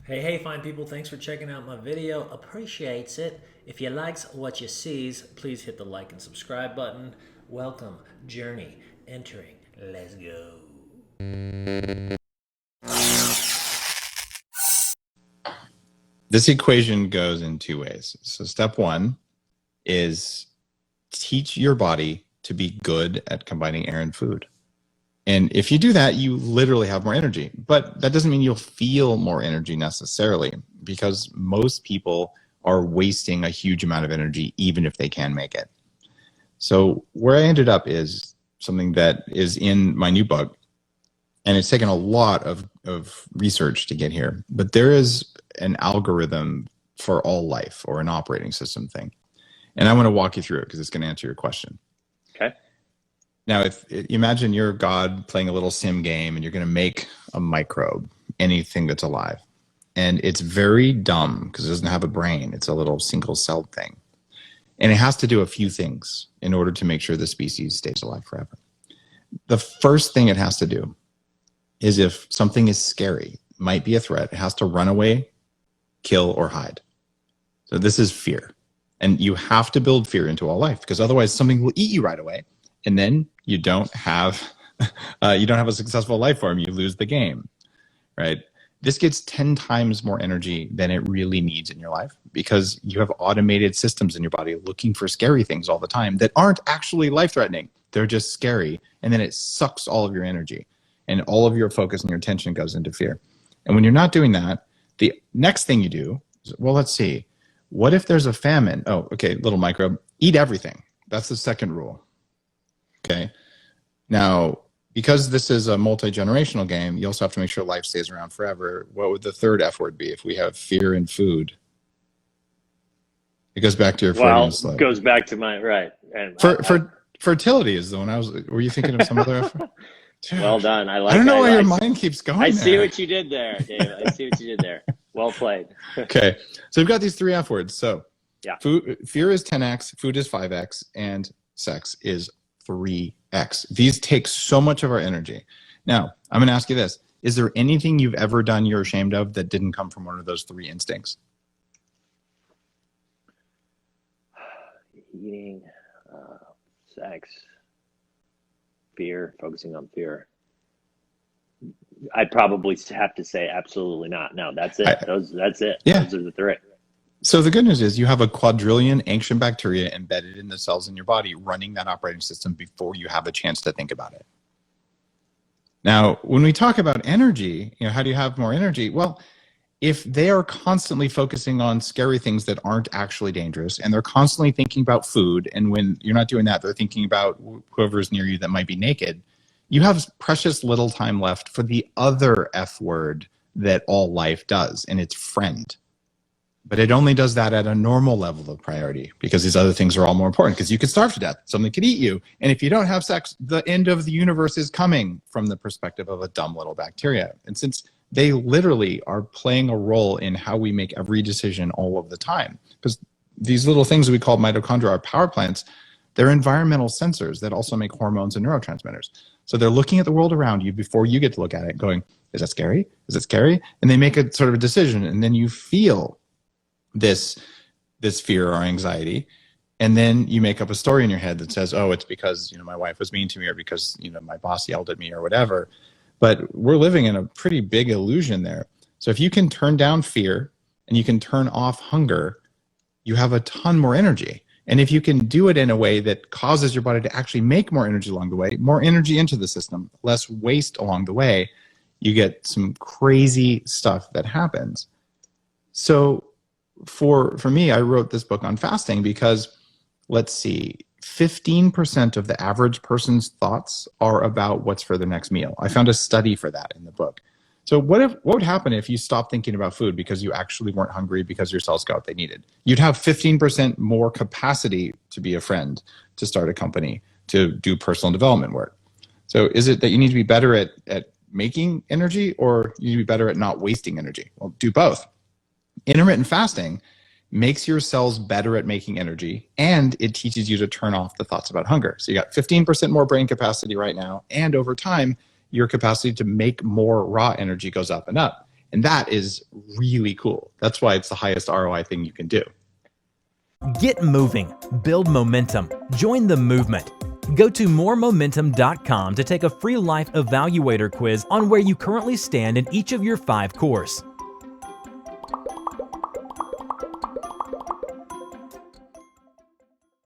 Hey, fine people, thanks for checking out my video. Appreciates it. If you likes what you sees, please hit the like and subscribe button. Welcome, journey, entering. Let's go. This equation goes in two ways. So step one is teach your body to be good at combining air and food. And if you do that, you literally have more energy. But that doesn't mean you'll feel more energy necessarily, because most people are wasting a huge amount of energy, even if they can make it. So where I ended up is something that is in my new book, and it's taken a lot of research to get here. But there is an algorithm for all life, or an operating system thing. And I want to walk you through it because it's going to answer your question. Okay. Now, if imagine you're God playing a little sim game and you're going to make a microbe, anything that's alive. And it's very dumb because it doesn't have a brain. It's a little single-celled thing. And it has to do a few things in order to make sure the species stays alive forever. The first thing it has to do is, if something is scary, might be a threat, it has to run away, kill, or hide. So this is fear. And you have to build fear into all life, because otherwise something will eat you right away. And then you don't have a successful life form. You lose the game, right? This gets 10 times more energy than it really needs in your life, because you have automated systems in your body looking for scary things all the time that aren't actually life-threatening. They're just scary. And then it sucks all of your energy, and all of your focus and your attention goes into fear. And when you're not doing that, the next thing you do is, well, let's see. What if there's a famine? Oh, okay, little microbe. Eat everything. That's the second rule. Okay. Now, because this is a multi-generational game, you also have to make sure life stays around forever. What would the third F word be if we have fear and food? It goes back to your Freudian slip. Well, goes back to my, right. And fertility is the one I was, were you thinking of some other F word? Well done. I don't know why your mind keeps going I there. see what you did there, Dave. I see what you did there. Well played. Okay. So we've got these three F words. So yeah. Fear is 10x, food is 5x, and sex is 3x. These take so much of our energy. Now, I'm going to ask you this. Is there anything you've ever done you're ashamed of that didn't come from one of those three instincts? Eating, sex, fear, focusing on fear. I'd probably have to say absolutely not. No, that's it. That's it. Yeah. Those are the three. So the good news is you have a quadrillion ancient bacteria embedded in the cells in your body running that operating system before you have a chance to think about it. Now, when we talk about energy, how do you have more energy? Well, if they are constantly focusing on scary things that aren't actually dangerous, and they're constantly thinking about food, and when you're not doing that, they're thinking about whoever's near you that might be naked, you have precious little time left for the other F word that all life does, and it's friend. But it only does that at a normal level of priority, because these other things are all more important, because you could starve to death. Something could eat you. And if you don't have sex, the end of the universe is coming from the perspective of a dumb little bacteria. And since they literally are playing a role in how we make every decision all of the time, because these little things we call mitochondria are power plants, they're environmental sensors that also make hormones and neurotransmitters. So they're looking at the world around you before you get to look at it, going, is that scary? Is it scary? And they make a sort of a decision, and then you feel this fear or anxiety, and then you make up a story in your head that says, oh, it's because my wife was mean to me, or because my boss yelled at me, or whatever. But we're living in a pretty big illusion there. So if you can turn down fear and you can turn off hunger, you have a ton more energy. And if you can do it in a way that causes your body to actually make more energy along the way, more energy into the system, less waste along the way, you get some crazy stuff that happens. So for me, I wrote this book on fasting because, let's see, 15% of the average person's thoughts are about what's for their next meal. I found a study for that in the book. So what would happen if you stopped thinking about food because you actually weren't hungry because your cells got what they needed? You'd have 15% more capacity to be a friend, to start a company, to do personal development work. So is it that you need to be better at making energy, or you need to be better at not wasting energy? Well, do both. Intermittent fasting makes your cells better at making energy, and it teaches you to turn off the thoughts about hunger. So you got 15% more brain capacity right now, and over time, your capacity to make more raw energy goes up and up. And that is really cool. That's why it's the highest ROI thing you can do. Get moving, build momentum, join the movement. Go to moremomentum.com to take a free life evaluator quiz on where you currently stand in each of your 5 cores.